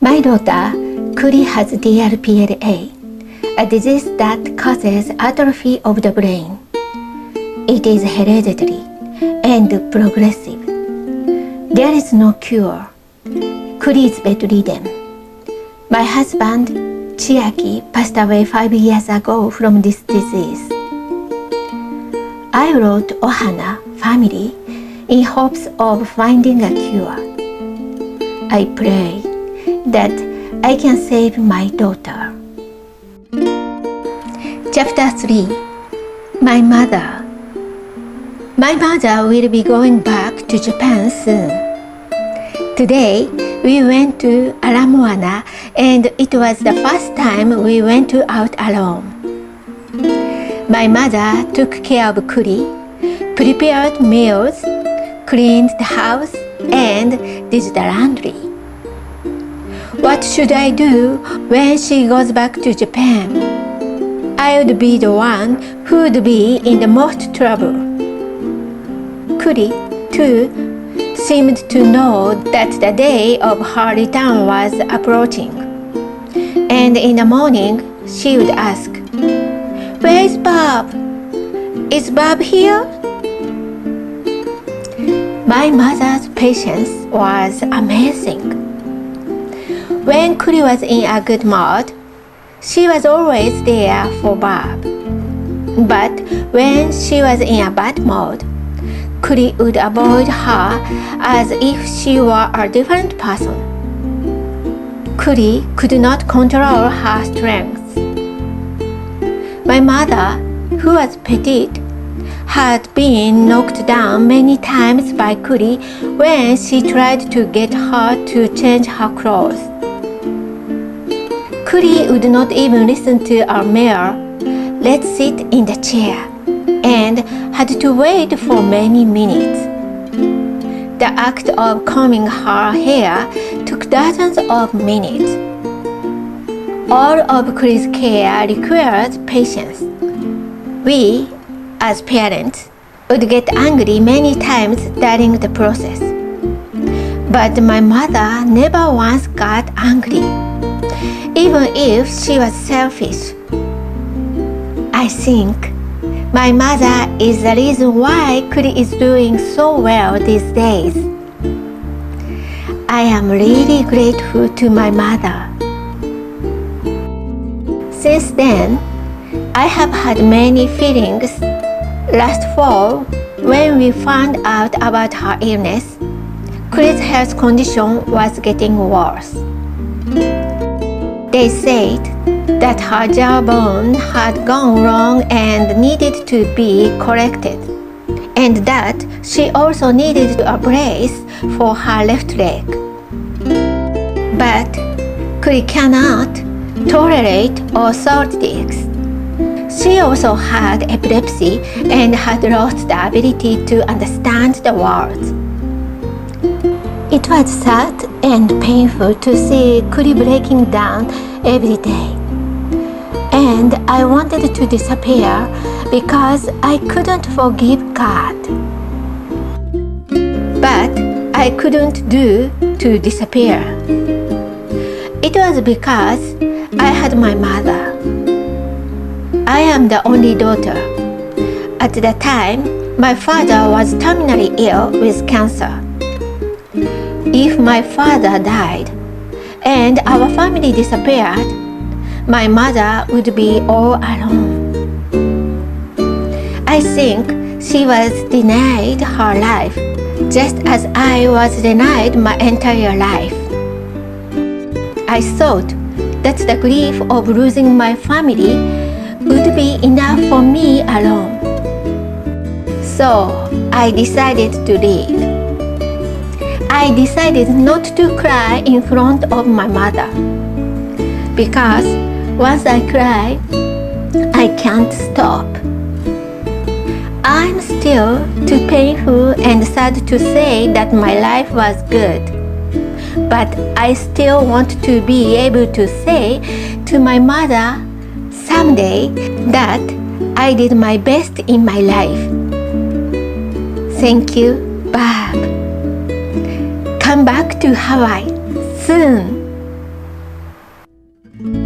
My daughter, Kuri, has DRPLA, a disease that causes atrophy of the brain. It is hereditary and progressive. There is no cure. Kuri is bedridden. My husband, Chiaki, passed away 5 years ago from this disease. I wrote OHANA Family in hopes of finding a cure. I pray that I can save my daughter. Chapter 3. My mother. My mother will be going back to Japan soon. Today, we went to Moana, and it was the first time we went out alone. My mother took care of Kuri, prepared meals, cleaned the house, and did the laundry. What should I do when she goes back to Japan? I would be the one who would be in the most trouble. Kuri, too, seemed to know that the day of her return was approaching. And in the morning, she would ask, "Where is Bob? Is Bob here?" My mother's patience was amazing. When Kuri was in a good mood, she was always there for Bob. But when she was in a bad mood, Kuri would avoid her as if she were a different person. Kuri could not control her strength. My mother, who was petite, had been knocked down many times by Kuri when she tried to get her to change her clothes. Kuri would not even listen to our mayor, "Let's sit in the chair," and had to wait for many minutes. The act of combing her hair took dozens of minutes. All of Kuri's care required patience. We, as parents, would get angry many times during the process. But my mother never once got angry, even if she was selfish. I think my mother is the reason why Kuri is doing so well these days. I am really grateful to my mother. Since then, I have had many feelings. Last fall, when we found out about her illness, Kuri's health condition was getting worse. They said that her jawbone had gone wrong and needed to be corrected, and that she also needed a brace for her left leg. But Kuri cannot tolerate orthotics. She also had epilepsy and had lost the ability to understand the words. It was sad and painful to see Kuri breaking down every day. And I wanted to disappear because I couldn't forgive God. But I couldn't do to disappear. It was because I had my mother. I am the only daughter. At the time, my father was terminally ill with cancer. If my father died and our family disappeared, my mother would be all alone. I think she was denied her life just as I was denied my entire life. I thought that the grief of losing my family would be enough for me alone. So I decided to leave. I decided not to cry in front of my mother, because once I cry, I can't stop. I'm still too painful and sad to say that my life was good, but I still want to be able to say to my mother someday that I did my best in my life. Thank you, Bob. Come back to Hawaii soon. you.